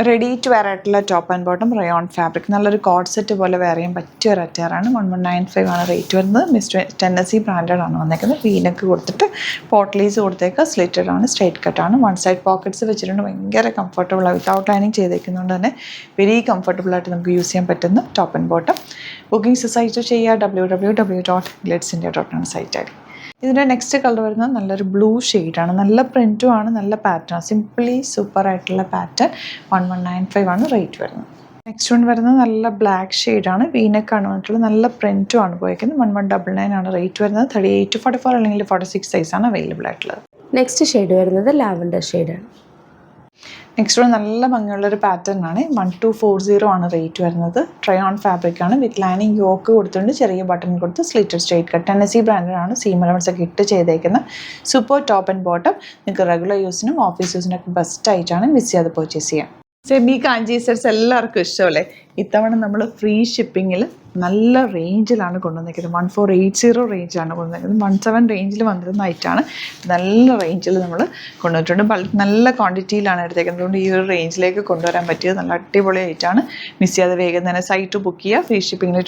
Ready to wear ആയിട്ടുള്ള top and bottom rayon fabric നല്ലൊരു code set പോലെ wear ചെയ്യാൻ പറ്റിയ ഒരു അറ്റയറാണ്. 1195 ആണ് റേറ്റ് വരുന്നത്. മിസ്റ്റർ ടെന്നസി ബ്രാൻഡഡ് ആണ് വന്നേക്കുന്നത്. വീനക്ക് കൊടുത്തിട്ട് പോട്ട്ലീസ് കൊടുത്തേക്കുക. സ്ലിറ്റഡ് ആണ്, സ്ട്രൈറ്റ് കട്ടാണ്. വൺ സൈഡ് പോക്കറ്റ്സ് വെച്ചിട്ടുണ്ട്. ഭയങ്കര കംഫർട്ടബിൾ ആണ്. വിത്തൗട്ട് ലൈനിങ് ചെയ്തേക്കുന്നതുകൊണ്ട് തന്നെ വെരി കംഫർട്ടബിൾ ആയിട്ട് നമുക്ക് യൂസ് ചെയ്യാൻ പറ്റുന്ന top and bottom. Bookings site ചെയ്യുക www.glitzindia.in സൈറ്റായിരിക്കും. ഇതിൻ്റെ നെക്സ്റ്റ് കളർ വരുന്നത് നല്ലൊരു ബ്ലൂ ഷെയ്ഡാണ്. നല്ല പ്രിൻറ്റും ആണ്, നല്ല പാറ്റേൺ, സിംപ്ലി സൂപ്പർ ആയിട്ടുള്ള പാറ്റേൺ. 1195 ആണ് റേറ്റ് വരുന്നത്. നെക്സ്റ്റ് വൺ വരുന്നത് നല്ല ബ്ലാക്ക് ഷെയ്ഡാണ്. വീനക്കാണ് വന്നിട്ടുള്ളത്. നല്ല പ്രിൻറ്റും ആണ് പോയിരിക്കുന്നത്. 1199 ആണ് റേറ്റ് വരുന്നത്. 38 to 44 അല്ലെങ്കിൽ 46 സൈസാണ് അവൈലബിൾ ആയിട്ടുള്ളത്. നെക്സ്റ്റ് ഷെയ്ഡ് വരുന്നത് ലാവൻഡർ ഷെയ്ഡാണ്. നെക്സ്റ്റ് വൺ നല്ല ഭംഗിയുള്ളൊരു പാറ്റേൺ ആണ്. 1240 ആണ് റേറ്റ് വരുന്നത്. ട്രൈ ഓൺ ഫാബ്രിക് ആണ്. വിത്ത് ലൈനിങ് യോക്ക് കൊടുത്തുകൊണ്ട് ചെറിയ ബട്ടൺ കൊടുത്ത് slitted straight cut. Tennessee branded ആണ്. സീം എലമെന്റ്സ് ഒക്കെ ഇട്ട് ചെയ്തേക്കുന്ന സൂപ്പർ ടോപ്പ് ആൻഡ് ബോട്ടം. നിങ്ങൾക്ക് റെഗുലർ യൂസിനും ഓഫീസ് യൂസിനൊക്കെ ബെസ്റ്റ് ആയിട്ടാണ്. മിസ് ചെയ്യാതെ പർച്ചേസ് ചെയ്യാം. സെമി കാഞ്ചി സെറ്റ്സ് എല്ലാവർക്കും ഇഷ്ടമല്ലേ? ഇത്തവണ നമ്മൾ ഫ്രീ ഷിപ്പിങ്ങിൽ നല്ല റേഞ്ചിലാണ് കൊണ്ടുവന്നിരിക്കുന്നത്. 1480 റേഞ്ചാണ് കൊണ്ടുവന്നിരിക്കുന്നത്. 17 റേഞ്ചിൽ വന്നിരുന്ന ഐറ്റാണ്. നല്ല റേഞ്ചിൽ നമ്മൾ കൊണ്ടുവന്നിട്ടുണ്ട്. ബൾക്ക് നല്ല ക്വാണ്ടിറ്റിയിലാണ് എടുത്തേക്കുന്നത്. അതുകൊണ്ട് ഈ ഒരു റേഞ്ചിലേക്ക് കൊണ്ടുവരാൻ പറ്റിയത് നല്ല അടിപൊളി ആയിട്ടാണ്. മിസ് ചെയ്യാതെ വേഗം തന്നെ സൈറ്റ് ബുക്ക് ചെയ്യുക. ഫ്രീ ഷിപ്പിങ്ങിൽ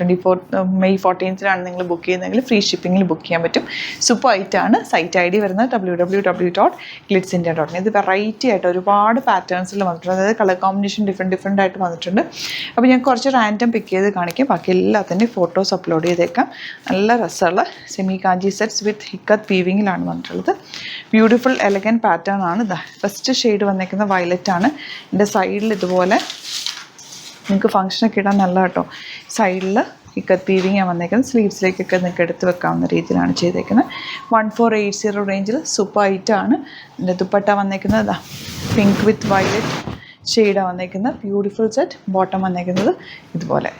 May 14th നിങ്ങൾ ബുക്ക് ചെയ്യുന്നതെങ്കിൽ ഫ്രീ ഷിപ്പിങ്ങിൽ ബുക്ക് ചെയ്യാൻ പറ്റും. സൂപ്പർ ഐറ്റാണ്. സൈറ്റ് ID വരുന്നത് www.glitzindia.in. ഇത് വെറൈറ്റി ആയിട്ട് ഒരുപാട് പാറ്റേൺസിൽ വന്നിട്ടുണ്ട്. അതായത് കളർ കോമ്പിനേഷൻ ഡിഫറെൻറ്റ് ആയിട്ട് വന്നിട്ടുണ്ട്. അപ്പോൾ ഞാൻ കുറച്ച് റാൻഡം പിക്ക് ചെയ്ത് കാണിക്കാം. ബാക്കി എല്ലാത്തിൻ്റെയും ഫോട്ടോസ് അപ്ലോഡ് ചെയ്തേക്കാം. നല്ല രസമുള്ള സെമി കാഞ്ചി സെറ്റ്സ് വിത്ത് ഹിക്കത്ത് വീവിങ്ങിലാണ് വന്നിട്ടുള്ളത്. ബ്യൂട്ടിഫുൾ എലഗൻറ്റ് പാറ്റേൺ ആണ്. ഫസ്റ്റ് ഷെയ്ഡ് വന്നേക്കുന്ന വയലറ്റ് ആണ്. എൻ്റെ സൈഡിൽ ഇതുപോലെ നിങ്ങൾക്ക് ഫങ്ഷനൊക്കെ ഇടാൻ നല്ല കേട്ടോ. സൈഡിൽ ഹിക്കത്ത് വീവിങ് ആണ് വന്നേക്കുന്നത്. സ്ലീവ്സിലേക്കൊക്കെ നിങ്ങൾക്ക് എടുത്ത് വെക്കാവുന്ന രീതിയിലാണ് ചെയ്തേക്കുന്നത്. 1480 റേഞ്ചിൽ സൂപ്പർ ഐറ്റാണ്. എൻ്റെ ദുപ്പട്ട വന്നേക്കുന്നത് പിങ്ക് വിത്ത് വയലറ്റ് ഷെയ്ഡാണ് വന്നേക്കുന്നത്. Beautiful set. ബോട്ടം വന്നേക്കുന്നത് ഇതുപോലെ.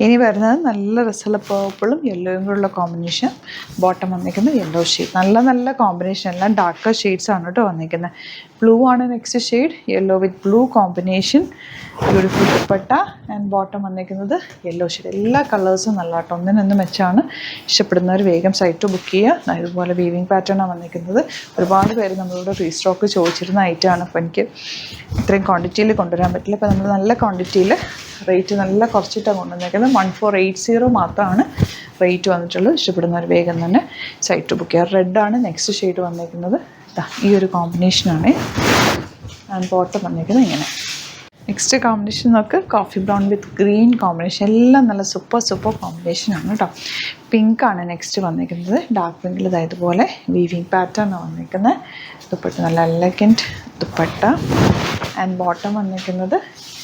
ഇനി വരുന്നത് നല്ല രസമുള്ള പേർപ്പിളും യെല്ലോയും കൂടെയുള്ള കോമ്പിനേഷൻ. ബോട്ടം വന്നിരിക്കുന്നത് യെല്ലോ ഷെയ്ഡ്. നല്ല കോമ്പിനേഷൻ. എല്ലാം ഡാർക്കർ ഷെയ്ഡ്സ് ആണ് കേട്ടോ വന്നിരിക്കുന്നത്. ബ്ലൂ ആണ് next shade. Yellow with blue combination. Beautiful dupatta and bottom വന്നിരിക്കുന്നത് യെല്ലോ ഷെയ്ഡ്. എല്ലാ കളേഴ്സും നല്ല കേട്ടോ. ഒന്നിനൊന്ന് മെച്ചാണ്. ഇഷ്ടപ്പെടുന്നവർ വേഗം സൈറ്റ് ബുക്ക് ചെയ്യുക. ഇതുപോലെ വീവിങ് പാറ്റേണാണ് വന്നിരിക്കുന്നത്. ഒരുപാട് പേര് നമ്മളിവിടെ റീസ്റ്റോക്ക് ചോദിച്ചിരുന്ന ഐറ്റമാണ്. അപ്പോൾ എനിക്ക് ഇത്രയും ക്വാണ്ടിറ്റിയിൽ കൊണ്ടുവരാൻ പറ്റില്ല. അപ്പോൾ നമ്മൾ നല്ല ക്വാണ്ടിറ്റിയിൽ റേറ്റ് നല്ല കുറച്ചിട്ടാണ് കൊണ്ടുവന്നേക്കുന്നത്. 1480 മാത്രമാണ് റേറ്റ് വന്നിട്ടുള്ളത്. ഇഷ്ടപ്പെടുന്നവർ വേഗം തന്നെ സൈറ്റ് ബുക്ക് ചെയ്യുക. റെഡാണ് നെക്സ്റ്റ് ഷെയ്ഡ് വന്നിരിക്കുന്നത്. ഈ ഒരു കോമ്പിനേഷനാണ്. ആൻഡ് ബോട്ടം വന്നിരിക്കുന്നത് ഇങ്ങനെ. നെക്സ്റ്റ് കോമ്പിനേഷൻ നമുക്ക് കോഫി ബ്രൗൺ വിത്ത് ഗ്രീൻ കോമ്പിനേഷൻ. എല്ലാം നല്ല സൂപ്പർ കോമ്പിനേഷനാണ് കേട്ടോ. പിങ്കാണ് നെക്സ്റ്റ് വന്നിരിക്കുന്നത്. ഡാർക്ക് പിങ്കിൽ ഇതുപോലെ വീവിങ് പാറ്റേണാണ് വന്നിരിക്കുന്നത്. ദുപ്പട്ട നല്ല എലഗൻറ്റ് ദുപ്പട്ട. ആൻഡ് ബോട്ടം വന്നിരിക്കുന്നത്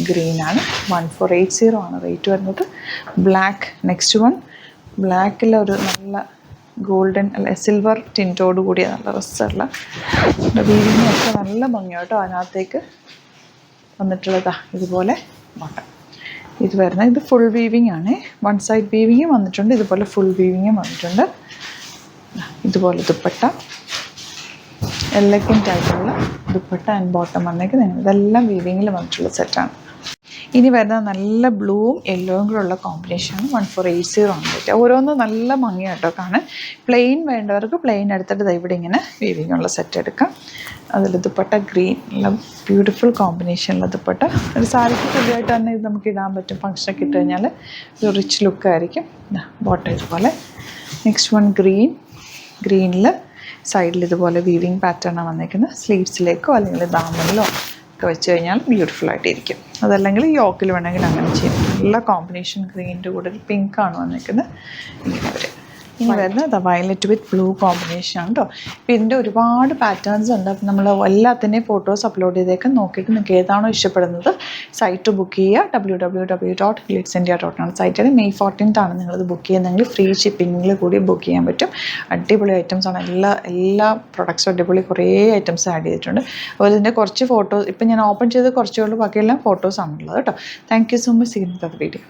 ഗ്രീനാണ്. 1480 ആണ് റേറ്റ് വരുന്നത്. Black next one. ബ്ലാക്കിൽ ഒരു നല്ല ഗോൾഡൻ അല്ല സിൽവർ ടിൻറ്റോട് കൂടിയ നല്ല രസമുള്ള വീവിങ് ഒക്കെ നല്ല ഭംഗിയാണ് കേട്ടോ. അതിനകത്തേക്ക് വന്നിട്ടുള്ളതാ ഇതുപോലെ ബോട്ടം. ഇത് വരുന്നത് ഇത് ഫുൾ വീവിങ് ആണ്. വൺ സൈഡ് വീവിങ്ങും വന്നിട്ടുണ്ട്. ഇതുപോലെ ഫുൾ വീവിങ്ങും വന്നിട്ടുണ്ട്. ഇതുപോലെ ദുപ്പട്ട എലഗൻ്റ് ആയിട്ടുള്ള ദുപ്പട്ട ആൻഡ് ബോട്ടം വന്നേക്കുന്നത്. ഇതെല്ലാം വീവിങ്ങിൽ വന്നിട്ടുള്ള സെറ്റാണ്. ഇനി വരുന്നത് നല്ല ബ്ലൂവും യെല്ലോയും കൂടെ ഉള്ള കോമ്പിനേഷനാണ്. 1480 ആണ് റേറ്റ്. ഓരോന്നും നല്ല ഭംഗിയാണ് കേട്ടോ കാണാൻ. പ്ലെയിൻ വേണ്ടവർക്ക് പ്ലെയിൻ എടുത്തിട്ട് ഇവിടെ ഇങ്ങനെ വീവിങ് ഉള്ള സെറ്റ് എടുക്കാം. അതിൽ ദുപ്പട്ട ഗ്രീൻ നല്ല ബ്യൂട്ടിഫുൾ കോമ്പിനേഷനുള്ള ദുപ്പട്ട. ഒരു സാരിക്ക് പുതിയതായിട്ട് തന്നെ ഇത് നമുക്ക് ഇടാൻ പറ്റും. ഫങ്ഷനൊക്കെ ഇട്ട് കഴിഞ്ഞാൽ ഒരു റിച്ച് ലുക്കായിരിക്കും. ബോട്ടം ഇതുപോലെ. നെക്സ്റ്റ് വൺ ഗ്രീനിൽ സൈഡിൽ ഇതുപോലെ വീവിങ് പാറ്റേണാണ് വന്നിരിക്കുന്നത്. സ്ലീവ്സിലേക്കോ അല്ലെങ്കിൽ ദാമനിലോ ഒക്കെ വെച്ച് കഴിഞ്ഞാൽ ബ്യൂട്ടിഫുൾ ആയിട്ടിരിക്കും. അതല്ലെങ്കിൽ യോക്കിൽ വേണമെങ്കിൽ അങ്ങനെ ചെയ്യാം. നല്ല കോമ്പിനേഷൻ. ഗ്രീനിൻ്റെ കൂടെ ഒരു പിങ്കാണ് വന്നിരിക്കുന്നത്. ഇങ്ങനെ വരും. ഇനി വരുന്നത് വയലറ്റ് വിത്ത് ബ്ലൂ കോമ്പിനേഷനാണ് കേട്ടോ. അപ്പോൾ ഇതിൻ്റെ ഒരുപാട് പാറ്റേൺസ് ഉണ്ട്. അപ്പോൾ നമ്മൾ എല്ലാത്തിൻ്റെയും ഫോട്ടോസ് അപ്ലോഡ് ചെയ്തേക്കാം. നോക്കിയിട്ട് നിങ്ങൾക്ക് ഏതാണോ ഇഷ്ടപ്പെടുന്നത് സൈറ്റ് ബുക്ക് ചെയ്യുക. www.glitzindia.in സൈറ്റിൽ May 14th ആണ് നിങ്ങളിത് ബുക്ക് ചെയ്യുന്നതെങ്കിൽ ഫ്രീ ഷിപ്പിങ്ങിൽ കൂടി ബുക്ക് ചെയ്യാൻ പറ്റും. അടിപൊളി ഐറ്റംസ് ആണ്. എല്ലാ പ്രൊഡക്ട്സും അടിപൊളി കുറേ ഐറ്റംസ് ആഡ് ചെയ്തിട്ടുണ്ട്. അതുപോലെ ഇതിൻ്റെ കുറച്ച് ഫോട്ടോസ് ഇപ്പം ഞാൻ ഓപ്പൺ ചെയ്ത് കുറച്ചേ ഉള്ളൂ. ബാക്കിയെല്ലാം ഫോട്ടോസ് ആണുള്ളത് കേട്ടോ. Thank you so much. See you in the video.